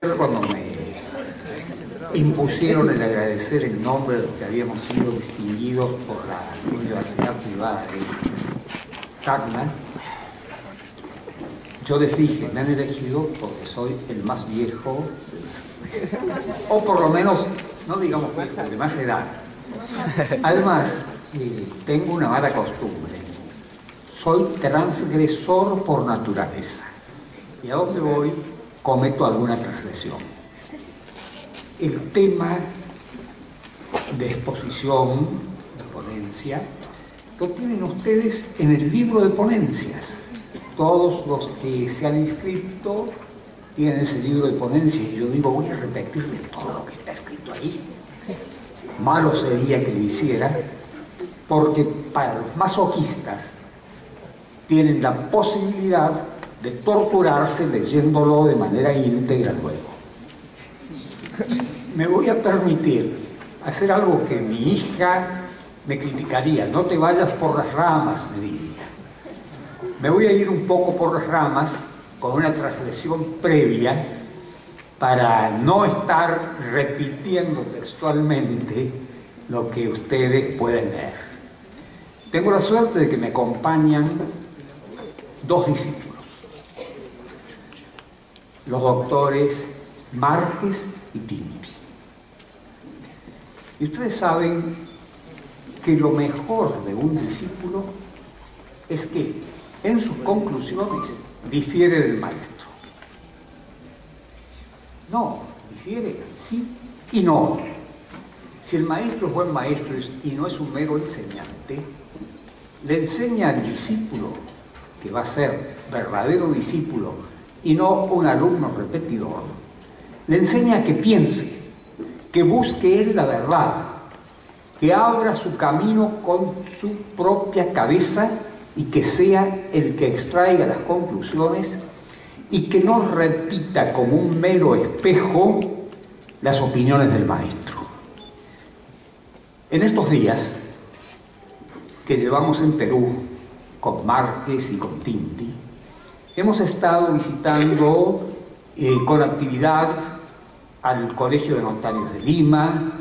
Cuando me impusieron el agradecer el nombre de los que habíamos sido distinguidos por la Universidad Privada de Tacna, yo les dije, me han elegido porque soy el más viejo, o por lo menos, no digamos viejo, de más edad. Además, tengo una mala costumbre, soy transgresor por naturaleza, y a donde voy cometo alguna transgresión. El tema de exposición, de ponencia, lo tienen ustedes en el libro de ponencias. Todos los que se han inscrito tienen ese libro de ponencias y yo digo, voy a repetirles todo lo que está escrito ahí. Malo sería que lo hiciera, porque para los masoquistas tienen la posibilidad de torturarse leyéndolo de manera íntegra luego. Me voy a permitir hacer algo que mi hija me criticaría. No te vayas por las ramas, me diría. Me voy a ir un poco por las ramas con una transgresión previa para no estar repitiendo textualmente lo que ustedes pueden leer. Tengo la suerte de que me acompañan dos discípulos, los doctores Márquez y Tinti. Y ustedes saben que lo mejor de un discípulo es que en sus conclusiones difiere del maestro. No, difiere sí y no. Si el maestro es buen maestro y no es un mero enseñante, le enseña al discípulo, que va a ser verdadero discípulo y no un alumno repetidor, le enseña que piense, que busque él la verdad, que abra su camino con su propia cabeza y que sea el que extraiga las conclusiones y que no repita como un mero espejo las opiniones del maestro. En estos días que llevamos en Perú con Márquez y con Tinti, hemos estado visitando con actividad al Colegio de Notarios de Lima,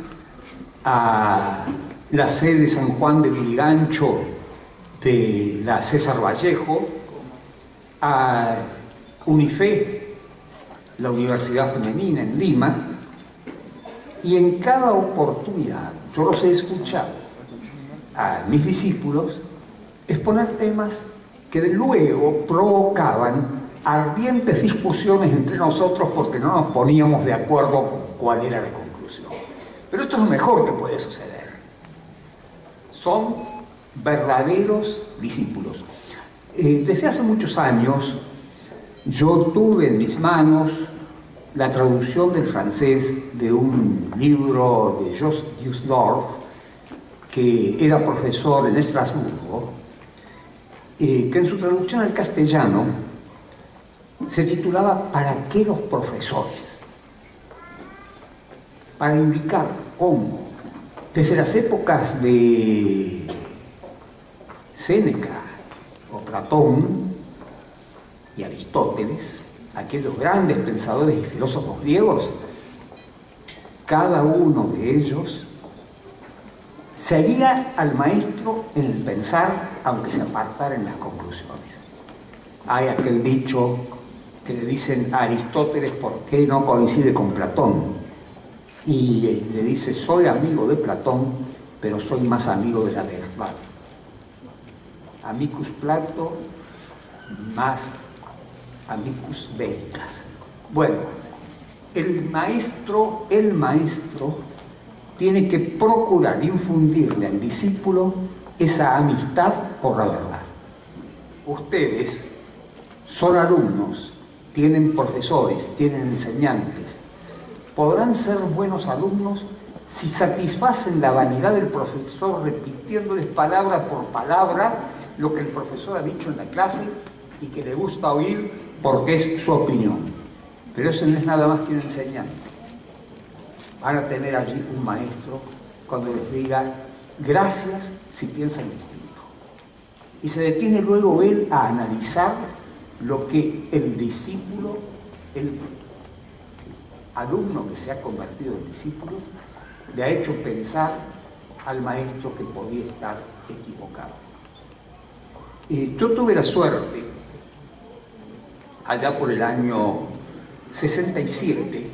a la sede de San Juan de Lurigancho de la César Vallejo, a UNIFE, la Universidad Femenina en Lima, y en cada oportunidad yo los he escuchado a mis discípulos exponer temas que luego provocaban ardientes discusiones entre nosotros porque no nos poníamos de acuerdo con cuál era la conclusión. Pero esto es lo mejor que puede suceder. Son verdaderos discípulos. Desde hace muchos años yo tuve en mis manos la traducción del francés de un libro de Jos Dusdorf, que era profesor en Estrasburgo, que en su traducción al castellano se titulaba ¿Para qué los profesores? Para indicar cómo, desde las épocas de Séneca o Platón y Aristóteles, aquellos grandes pensadores y filósofos griegos, cada uno de ellos seguía al maestro en el pensar, aunque se apartara en las conclusiones. Hay aquel dicho que le dicen a Aristóteles por qué no coincide con Platón, y le dice, soy amigo de Platón, pero soy más amigo de la verdad. Amicus Plato, más amicus veritas. Bueno, el maestro tiene que procurar infundirle al discípulo esa amistad por la verdad. Ustedes son alumnos, tienen profesores, tienen enseñantes. Podrán ser buenos alumnos si satisfacen la vanidad del profesor repitiéndoles palabra por palabra lo que el profesor ha dicho en la clase y que le gusta oír porque es su opinión. Pero eso no es nada más que un enseñante. Van a tener allí un maestro cuando les diga gracias si piensan distinto. Y se detiene luego él a analizar lo que el discípulo, alumno que se ha convertido en discípulo le ha hecho pensar al maestro que podía estar equivocado. Yo tuve la suerte, allá por el año 67,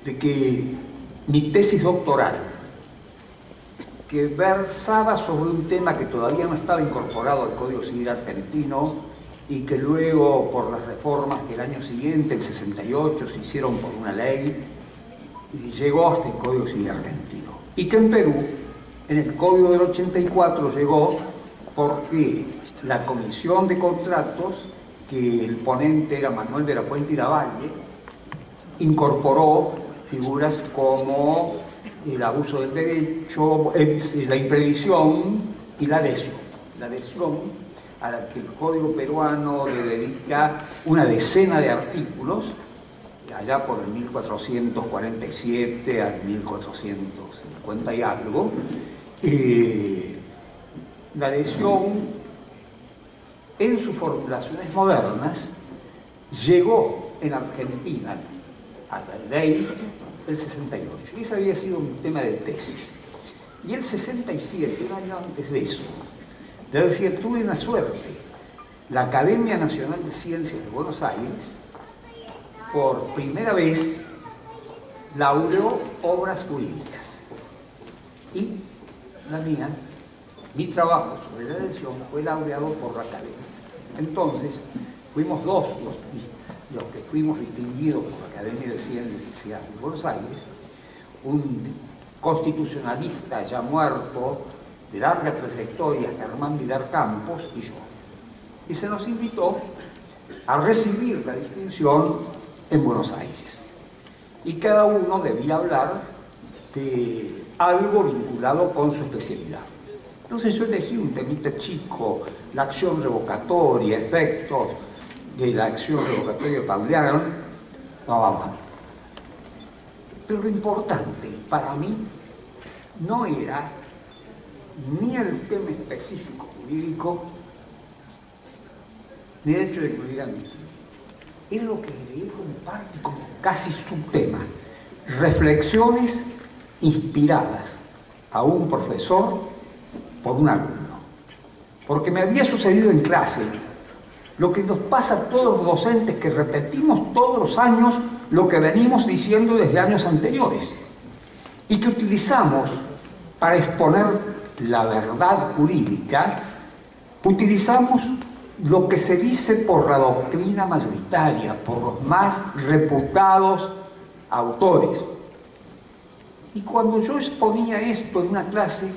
de que mi tesis doctoral, que versaba sobre un tema que todavía no estaba incorporado al Código Civil argentino y que luego, por las reformas que el año siguiente, el 68, se hicieron por una ley, y llegó hasta el Código Civil argentino. Y que en Perú, en el Código del 84, llegó porque la Comisión de Contratos, que el ponente era Manuel de la Puente y Lavalle, incorporó figuras como el abuso del derecho, la imprevisión y la lesión. La lesión, a la que el Código peruano le dedica una decena de artículos, allá por el 1447 al 1450 y algo. La lesión, en sus formulaciones modernas, llegó en Argentina a la ley del 68. Y ese había sido un tema de tesis. Y el 67, un año antes de eso, debo decir, tuve una suerte. La Academia Nacional de Ciencias de Buenos Aires, por primera vez, laureó obras jurídicas. Y la mía, mi trabajo sobre la lesión, fue laureado por la Academia. Entonces, fuimos dos los que fuimos distinguidos por la Academia de Ciencias de Buenos Aires, un constitucionalista ya muerto, de larga trayectoria, Germán Vidal Campos, y yo. Y se nos invitó a recibir la distinción en Buenos Aires. Y cada uno debía hablar de algo vinculado con su especialidad. Entonces yo elegí un temita chico, la acción revocatoria, efectos de la acción revocatoria Pauli-Arlen, no va mal. Pero lo importante para mí no era ni el tema específico jurídico, ni el hecho de que lo digan mi tío. Era lo que leí como parte, como casi subtema, reflexiones inspiradas a un profesor por un alumno. Porque me había sucedido en clase lo que nos pasa a todos los docentes, que repetimos todos los años lo que venimos diciendo desde años anteriores y que utilizamos para exponer la verdad jurídica, utilizamos lo que se dice por la doctrina mayoritaria, por los más reputados autores. Y cuando yo exponía esto en una clase,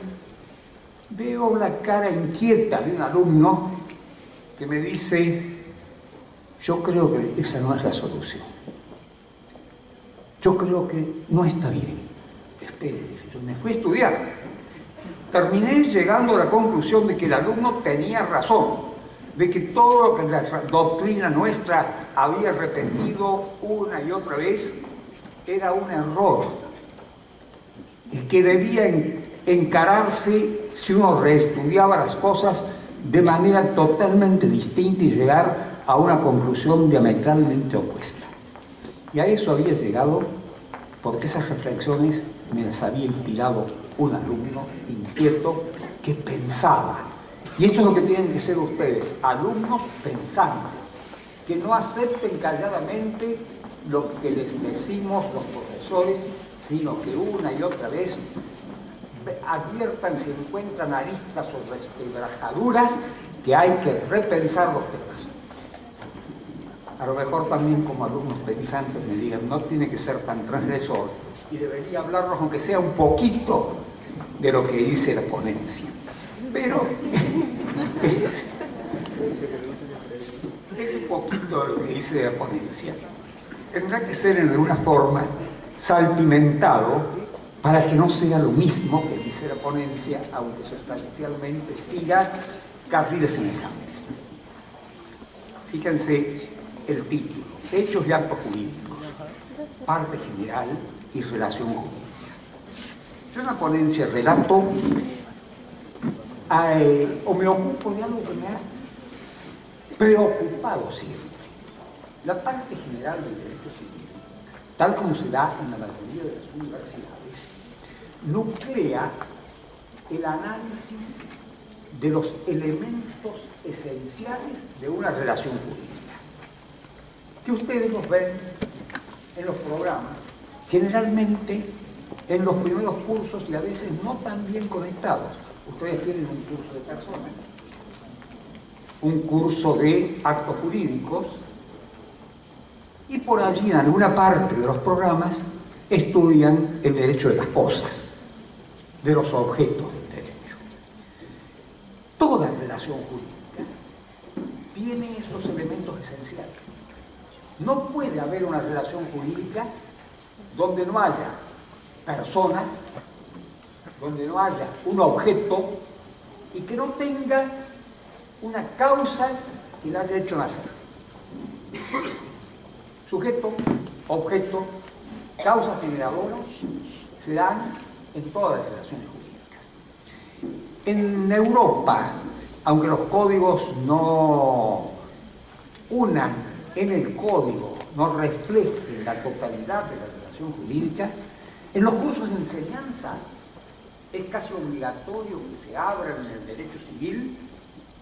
veo la cara inquieta de un alumno que me dice: yo creo que esa no es la solución. Yo creo que no está bien. Espere, yo me fui a estudiar. Terminé llegando a la conclusión de que el alumno tenía razón, de que todo lo que la doctrina nuestra había repetido una y otra vez era un error, y que debía encararse, si uno reestudiaba las cosas, de manera totalmente distinta y llegar a una conclusión diametralmente opuesta. Y a eso había llegado porque esas reflexiones me las había inspirado un alumno inquieto que pensaba. Y esto es lo que tienen que ser ustedes, alumnos pensantes, que no acepten calladamente lo que les decimos los profesores, sino que una y otra vez adviertan si encuentran aristas o resquebrajaduras que hay que repensar los temas. A lo mejor también como alumnos pensantes me digan, no tiene que ser tan transgresor y debería hablarnos aunque sea un poquito de lo que dice la ponencia. Pero ese poquito de lo que dice la ponencia tendrá que ser en alguna forma salpimentado para que no sea lo mismo que dice la ponencia, aunque sustancialmente siga carriles semejantes. Fíjense el título: Hechos y actos jurídicos, parte general y relación jurídica. Yo en la ponencia relato o me ocupo de algo que me ha preocupado siempre: la parte general del derecho civil, tal como se da en la mayoría de las universidades, nuclea el análisis de los elementos esenciales de una relación jurídica, que ustedes los ven en los programas, generalmente en los primeros cursos y a veces no tan bien conectados. Ustedes tienen un curso de personas, un curso de actos jurídicos, y por allí en alguna parte de los programas estudian el derecho de las cosas, de los objetos del derecho. Toda relación jurídica tiene esos elementos esenciales. No puede haber una relación jurídica donde no haya personas, donde no haya un objeto y que no tenga una causa que la haya hecho nacer. Sujeto, objeto, causas generadoras se dan en todas las relaciones jurídicas. En Europa, aunque los códigos no unan en el código, no reflejen la totalidad de la relación jurídica, en los cursos de enseñanza es casi obligatorio que se abran en el derecho civil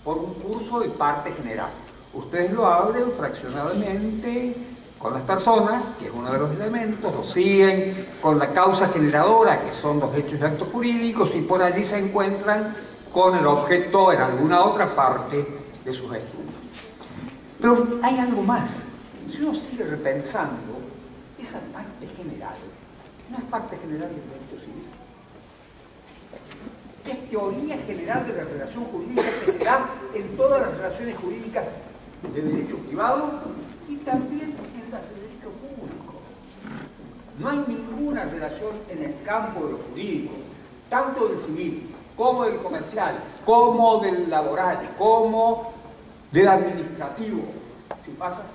por un curso de parte general. Ustedes lo abren fraccionadamente con las personas, que es uno de los elementos, lo siguen con la causa generadora, que son los hechos y actos jurídicos, y por allí se encuentran con el objeto en alguna otra parte de sus estudios. Pero hay algo más. Si uno sigue repensando, esa parte general no es parte general del derecho civil. Es teoría general de la relación jurídica que se da en todas las relaciones jurídicas de derecho privado y también en las de derecho público. No hay ninguna relación en el campo de lo jurídico, tanto del civil como del comercial, como del laboral, como del administrativo, si pasas,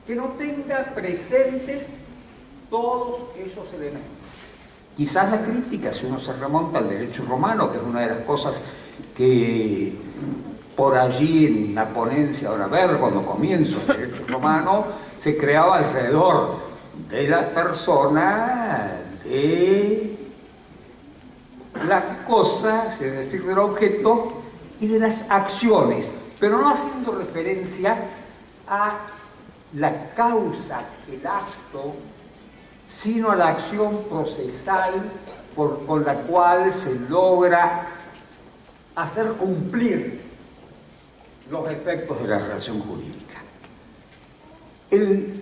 que no tenga presentes todos esos elementos. Quizás la crítica, si uno se remonta al derecho romano, que es una de las cosas que por allí en la ponencia, ahora ver, cuando comienzo el derecho romano, se creaba alrededor de la persona, de la cosa, es decir, del objeto, y de las acciones, pero no haciendo referencia a la causa, el acto, sino a la acción procesal con la cual se logra hacer cumplir los efectos de la relación jurídica. El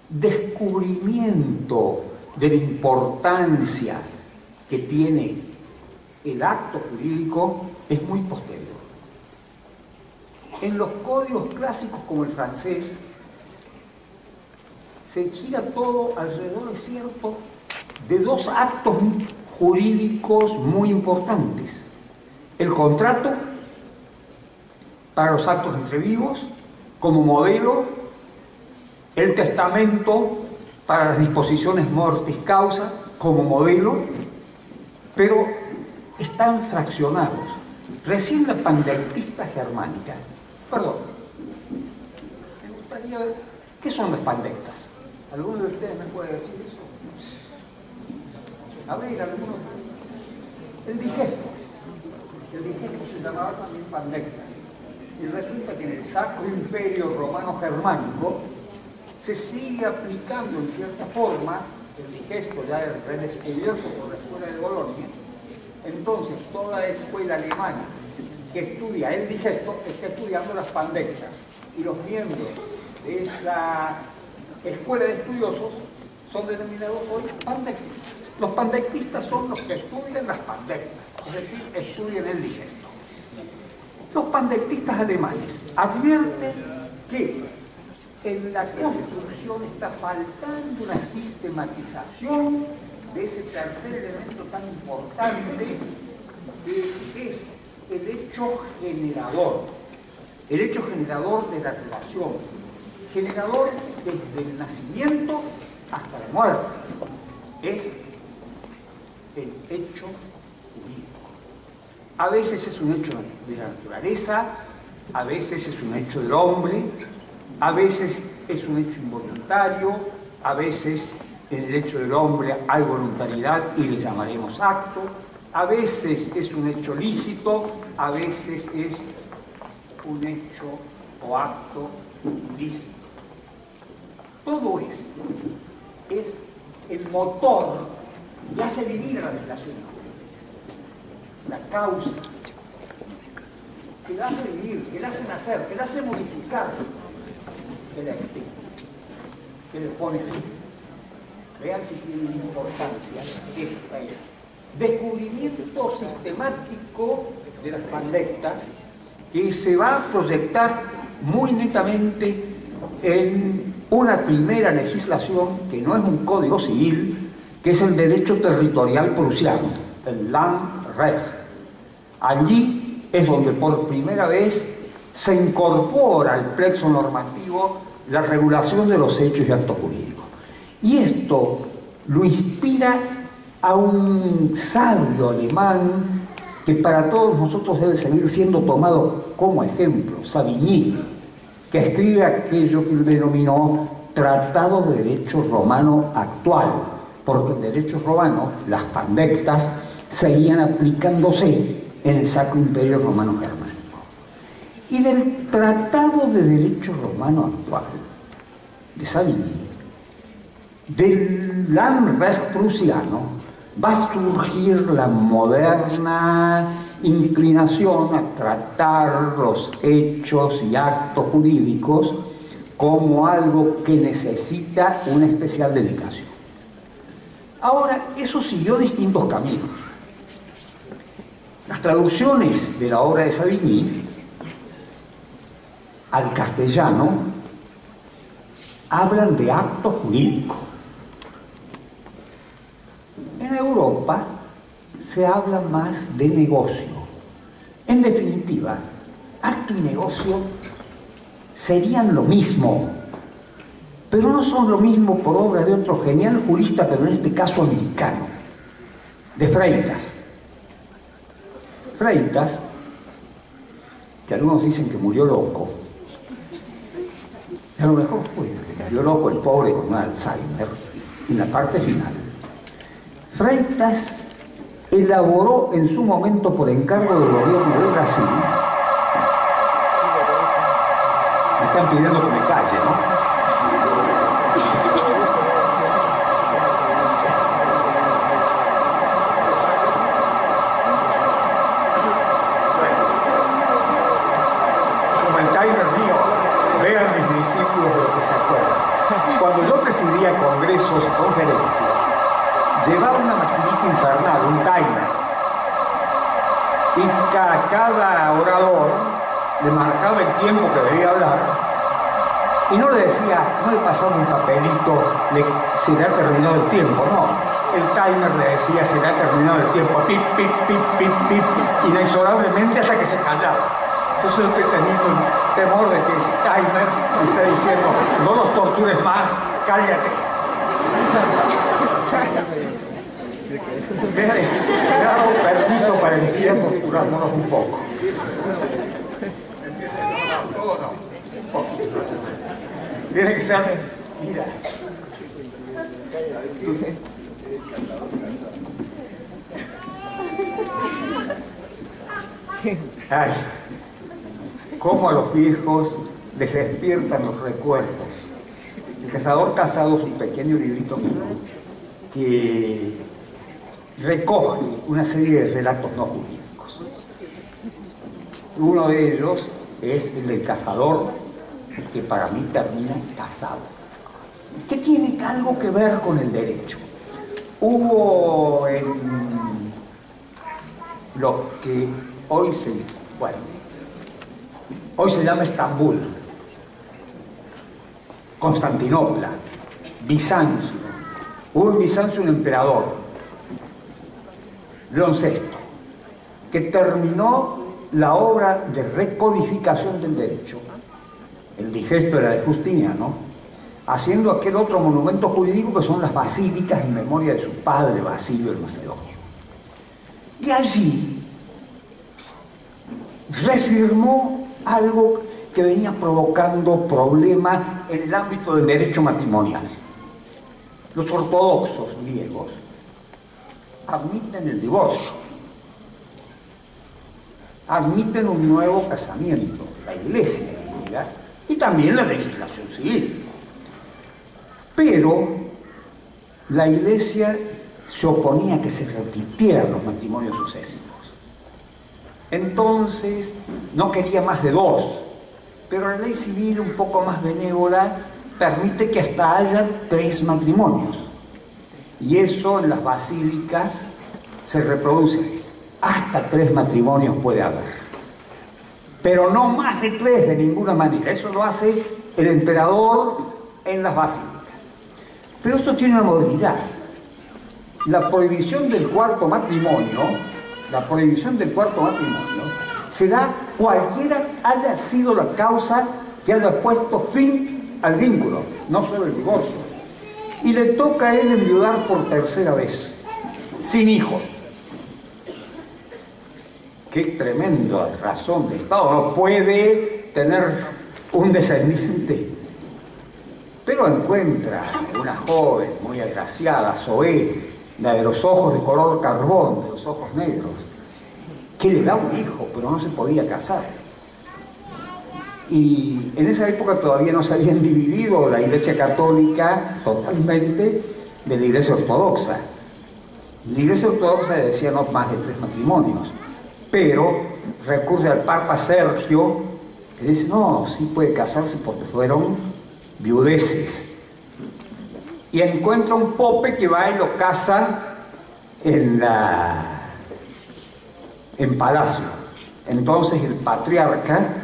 descubrimiento de la importancia que tiene el acto jurídico es muy posterior. En los códigos clásicos como el francés, se gira todo alrededor, es cierto, de dos actos jurídicos muy importantes. El contrato para los actos entre vivos, como modelo, el testamento para las disposiciones mortis causa, como modelo, pero están fraccionados. Recién la pandectista germánica, perdón, me gustaría ver, ¿qué son las pandectas? ¿Alguno de ustedes me puede decir eso? A ver, algunos. El digesto se llamaba también pandecta. Y resulta que en el Sacro Imperio Romano Germánico se sigue aplicando en cierta forma el digesto, ya es redescubierto por la escuela de Bolonia. Entonces, toda la escuela alemana que estudia el digesto está estudiando las pandectas. Y los miembros de esa escuela de estudiosos son denominados hoy pandectistas. Los pandectistas son los que estudian las pandectas, es decir, estudian el digesto. Los pandectistas alemanes advierten que en la construcción está faltando una sistematización de ese tercer elemento tan importante que es el hecho generador de la relación, generador desde el nacimiento hasta la muerte, es el hecho jurídico. A veces es un hecho de la naturaleza, a veces es un hecho del hombre, a veces es un hecho involuntario, a veces el derecho del hombre hay voluntariedad y le llamaremos acto. A veces es un hecho lícito, a veces es un hecho o acto ilícito. Todo esto es el motor que hace vivir a la legislación, la causa que la hace vivir, que la hace nacer, que la hace modificarse, que la explica, que le pone fin. Vean si tiene importancia esta idea. Descubrimiento sistemático de las pandectas que se va a proyectar muy netamente en una primera legislación que no es un código civil, que es el derecho territorial prusiano, el Landrecht. Allí es donde por primera vez se incorpora al plexo normativo la regulación de los hechos y actos jurídicos. Y esto lo inspira a un sabio alemán que para todos nosotros debe seguir siendo tomado como ejemplo, Savigny, que escribe aquello que él denominó Tratado de Derecho Romano Actual, porque en derecho romano las pandectas seguían aplicándose en el Sacro Imperio Romano Germánico. Y del Tratado de Derecho Romano Actual de Savigny, del Landrecht prusiano, va a surgir la moderna inclinación a tratar los hechos y actos jurídicos como algo que necesita una especial dedicación. Ahora, eso siguió distintos caminos. Las traducciones de la obra de Savigny al castellano hablan de actos jurídicos. En Europa se habla más de negocio. En definitiva, acto y negocio serían lo mismo, pero no son lo mismo por obra de otro genial jurista, pero en este caso americano, de Freitas. Freitas, que algunos dicen que murió loco, y a lo mejor fue que murió loco el pobre con un Alzheimer, en la parte final. Freitas elaboró en su momento por encargo del gobierno de Brasil. Me están pidiendo que me calle, ¿no? Como el timer mío, vean mis discípulos de lo que se acuerdan. Cuando yo presidía congresos y conferencias, llevaba una maquinita infernal, un timer, y cada orador le marcaba el tiempo que debía hablar y no le decía, no le pasaba un papelito, se le ha terminado el tiempo, no. El timer le decía, se le ha terminado el tiempo, pip, pip, pip, pip, pip, inexorablemente hasta que se callaba. Entonces yo estoy teniendo el temor de que ese timer me está diciendo, no los tortures más, cállate. Me ha dado permiso para el día torturándonos un poco. Tiene que ser, mira, entonces, ay, cómo a los viejos les despiertan los recuerdos. El Cazador Casado es un pequeño librito mío que recoge una serie de relatos no jurídicos. Uno de ellos es el del cazador, que para mí termina casado, que tiene algo que ver con el derecho. Hubo en lo que hoy se llama Estambul, Constantinopla, Bizancio. Hubo en Bizancio un emperador, León VI, que terminó la obra de recodificación del derecho, el digesto era de Justiniano, haciendo aquel otro monumento jurídico que son las basílicas en memoria de su padre Basilio el Macedonio. Y allí reafirmó algo que venía provocando problemas en el ámbito del derecho matrimonial. Los ortodoxos griegos admiten el divorcio, admiten un nuevo casamiento, la Iglesia griega, y también la legislación civil. Pero la Iglesia se oponía a que se repitieran los matrimonios sucesivos. Entonces, no quería más de dos, pero la ley civil, un poco más benévola, permite que hasta haya 3 matrimonios. Y eso en las basílicas se reproduce. Hasta 3 matrimonios puede haber. Pero no más de 3 de ninguna manera. Eso lo hace el emperador en las basílicas. Pero esto tiene una modalidad. La prohibición del cuarto matrimonio, se da cualquiera haya sido la causa que haya puesto fin al vínculo, no solo el divorcio. Y le toca a él enviudar por 3.ª vez, sin hijos. Qué tremenda razón de Estado, no puede tener un descendiente. Pero encuentra una joven muy agraciada, Zoé, la de los ojos de color carbón, de los ojos negros, que le da un hijo, pero no se podía casar. Y en esa época todavía no se habían dividido la Iglesia Católica totalmente de la Iglesia Ortodoxa. La Iglesia Ortodoxa decía no más de 3 matrimonios, pero recurre al Papa Sergio, que dice, no, sí puede casarse porque fueron viudeces. Y encuentra un pope que va y lo casa en palacio. Entonces el patriarca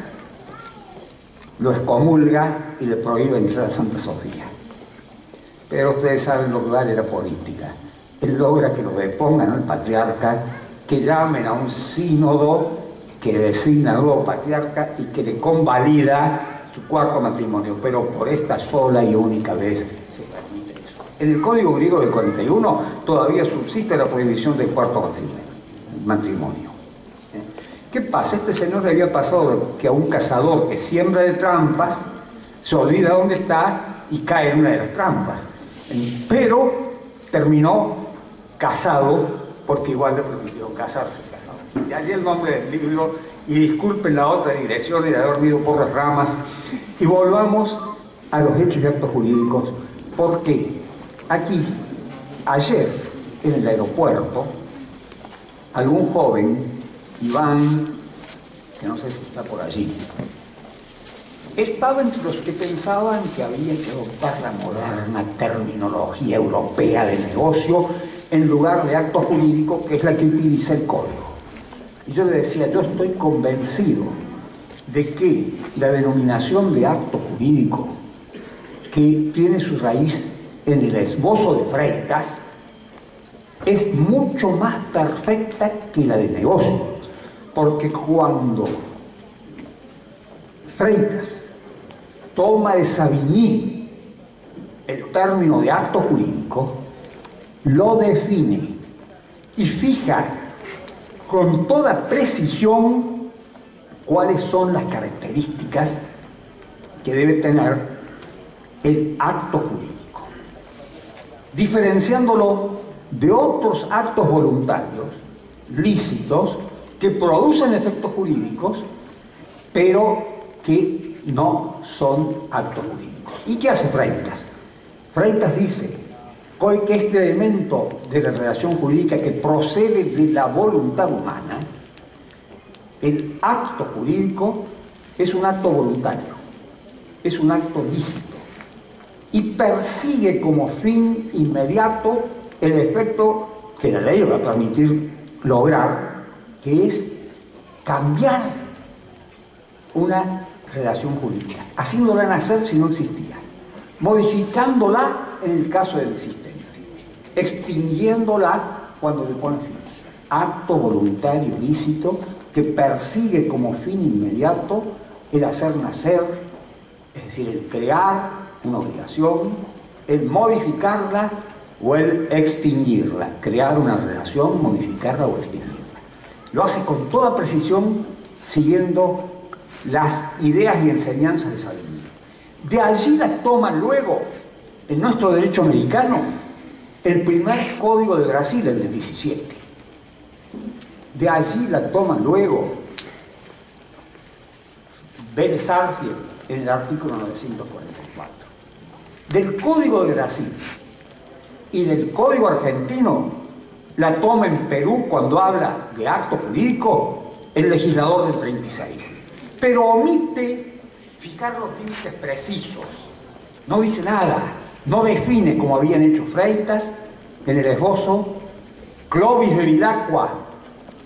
lo excomulga y le prohíbe entrar a Santa Sofía. Pero ustedes saben lo que vale la política. Él logra que lo depongan al patriarca, que llamen a un sínodo que designa al nuevo patriarca y que le convalida su 4º matrimonio, pero por esta sola y única vez se permite eso. En el Código Griego del 41 todavía subsiste la prohibición del 4º matrimonio. ¿Qué pasa? Este señor le había pasado que a un cazador que siembra de trampas se olvida dónde está y cae en una de las trampas. Pero terminó casado porque igual le permitieron casarse. Y allí el nombre del libro, y disculpen la otra dirección de haber dormido por las ramas, y volvamos a los hechos y actos jurídicos, porque aquí, ayer, en el aeropuerto, algún joven, Iván, que no sé si está por allí, estaba entre los que pensaban que había que adoptar la moderna terminología europea de negocio en lugar de acto jurídico, que es la que utiliza el código. Y yo le decía, yo estoy convencido de que la denominación de acto jurídico, que tiene su raíz en el esbozo de Freitas, es mucho más perfecta que la de negocio. Porque cuando Freitas toma de Savigny el término de acto jurídico, lo define y fija con toda precisión cuáles son las características que debe tener el acto jurídico, diferenciándolo de otros actos voluntarios lícitos que producen efectos jurídicos, pero que no son actos jurídicos. ¿Y qué hace Freitas? Freitas dice que este elemento de la relación jurídica que procede de la voluntad humana, el acto jurídico es un acto voluntario, es un acto lícito y persigue como fin inmediato el efecto que la ley va a permitir lograr, que es cambiar una relación jurídica, haciéndola nacer si no existía, modificándola en el caso del existente, extinguiéndola cuando le pone fin. Acto voluntario lícito que persigue como fin inmediato el hacer nacer, es decir, el crear una obligación, el modificarla o el extinguirla, crear una relación, modificarla o extinguirla. Lo hace con toda precisión, siguiendo las ideas y enseñanzas de Savigny. De allí las toman luego en nuestro derecho americano el primer código de Brasil, el del 17. De allí la toma luego Vélez Arfield en el artículo 944. Del Código de Brasil y del Código argentino la toma en Perú cuando habla de acto jurídico el legislador del 36. Pero omite fijar los límites precisos. No dice nada, no define como habían hecho Freitas en el esbozo, Clovis de Vilacqua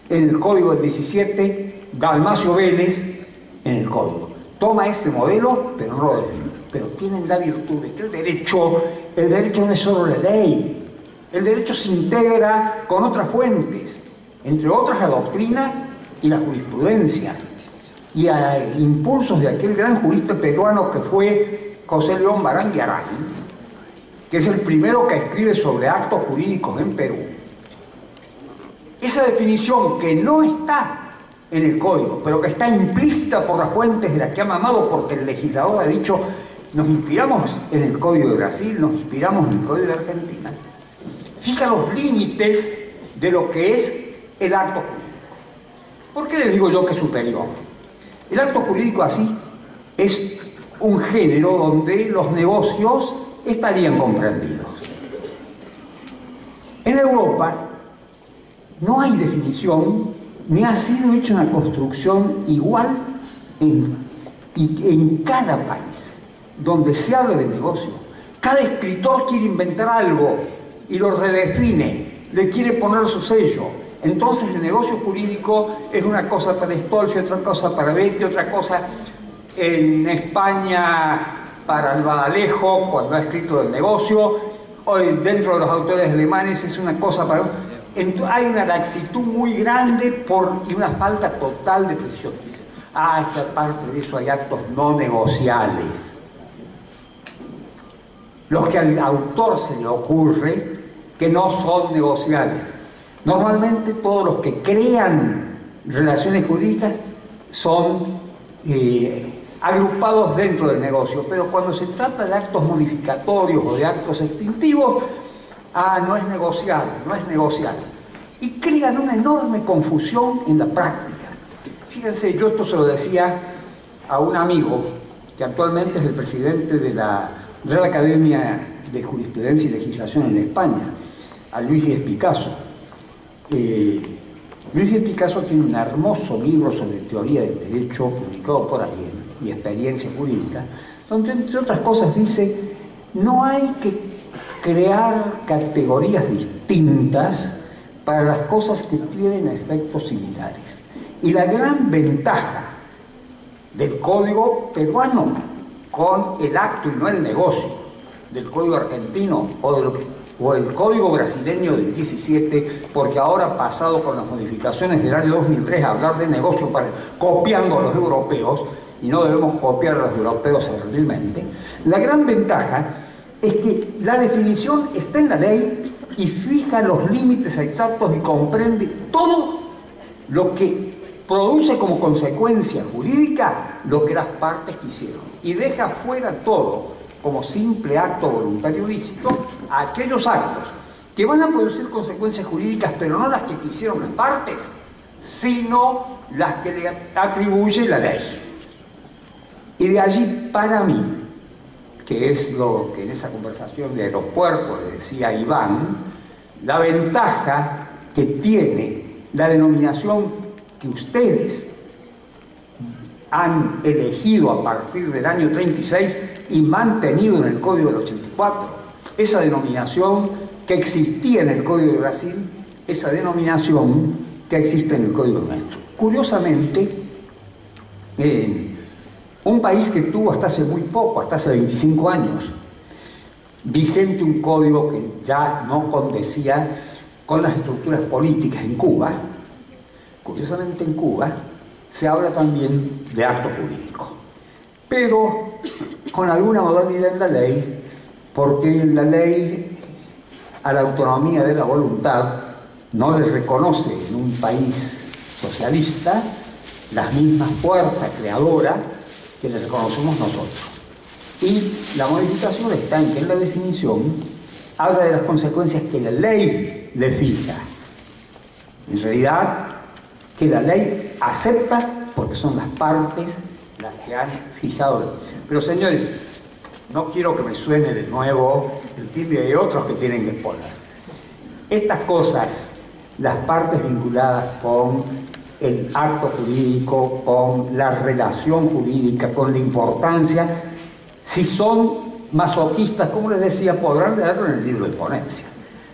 en el Código del 17, Dalmacio Vélez en el Código. Toma ese modelo, pero no lo define. Pero tienen la virtud de que el derecho no es solo la ley. El derecho se integra con otras fuentes, entre otras la doctrina y la jurisprudencia. Y a impulsos de aquel gran jurista peruano que fue José León Barandiarán, que es el primero que escribe sobre actos jurídicos en Perú. Esa definición que no está en el código, pero que está implícita por las fuentes de las que ha mamado, porque el legislador ha dicho, nos inspiramos en el Código de Brasil, nos inspiramos en el Código de Argentina, fija los límites de lo que es el acto jurídico. ¿Por qué les digo yo que es superior? El acto jurídico así es un género donde los negocios estarían comprendidos. En Europa no hay definición, ni ha sido hecha una construcción igual en cada país donde se habla de negocio. Cada escritor quiere inventar algo y lo redefine, le quiere poner su sello. Entonces el negocio jurídico es una cosa para Stolfi, otra cosa para Betti, otra cosa en España para Albadalejo cuando ha escrito del negocio, hoy dentro de los autores alemanes es una cosa para... Hay una laxitud muy grande y una falta total de precisión. Esta parte de eso hay actos no negociales. Los que al autor se le ocurre que no son negociables. Normalmente todos los que crean relaciones jurídicas son agrupados dentro del negocio, pero cuando se trata de actos modificatorios o de actos extintivos, no es negociable, no es negociable. Y crean una enorme confusión en la práctica. Fíjense, yo esto se lo decía a un amigo que actualmente es el presidente de la Real Academia de Jurisprudencia y Legislación en España, a Luis Díez Picasso. Luis Díez Picasso tiene un hermoso libro sobre teoría del derecho publicado por alguien y experiencia jurídica, donde entre otras cosas dice, no hay que crear categorías distintas para las cosas que tienen efectos similares. Y la gran ventaja del código peruano con el acto y no el negocio, del código argentino o el código brasileño del 17, porque ahora ha pasado con las modificaciones del año 2003 a hablar de negocio copiando a los europeos, y no debemos copiar a los europeos servilmente. La gran ventaja es que la definición está en la ley y fija los límites exactos y comprende todo lo que produce como consecuencia jurídica lo que las partes quisieron y deja fuera todo como simple acto voluntario lícito a aquellos actos que van a producir consecuencias jurídicas, pero no las que quisieron las partes, sino las que le atribuye la ley. Y de allí, para mí, que es lo que en esa conversación de aeropuerto le decía Iván, la ventaja que tiene la denominación que ustedes han elegido a partir del año 36 y mantenido en el Código del 84, esa denominación que existía en el Código de Brasil, esa denominación que existe en el Código nuestro. Curiosamente, un país que tuvo hasta hace muy poco, hasta hace 25 años, vigente un código que ya no condecía con las estructuras políticas en Cuba, curiosamente en Cuba se habla también de acto jurídico, pero con alguna modalidad en la ley, porque la ley a la autonomía de la voluntad no le reconoce en un país socialista las mismas fuerzas creadoras que le reconocemos nosotros. Y la modificación está en que en la definición habla de las consecuencias que la ley le fija. En realidad, que la ley acepta porque son las partes las que han fijado. Pero señores, no quiero que me suene de nuevo el timbre de otros que tienen que exponer. Estas cosas, las partes vinculadas con el acto jurídico, con la relación jurídica, con la importancia, si son masoquistas, como les decía, podrán leerlo en el libro de ponencia.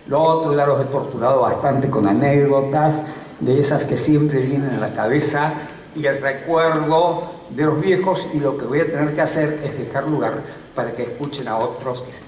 Lo otro ya los he torturado bastante con anécdotas de esas que siempre vienen a la cabeza y el recuerdo de los viejos, y lo que voy a tener que hacer es dejar lugar para que escuchen a otros que se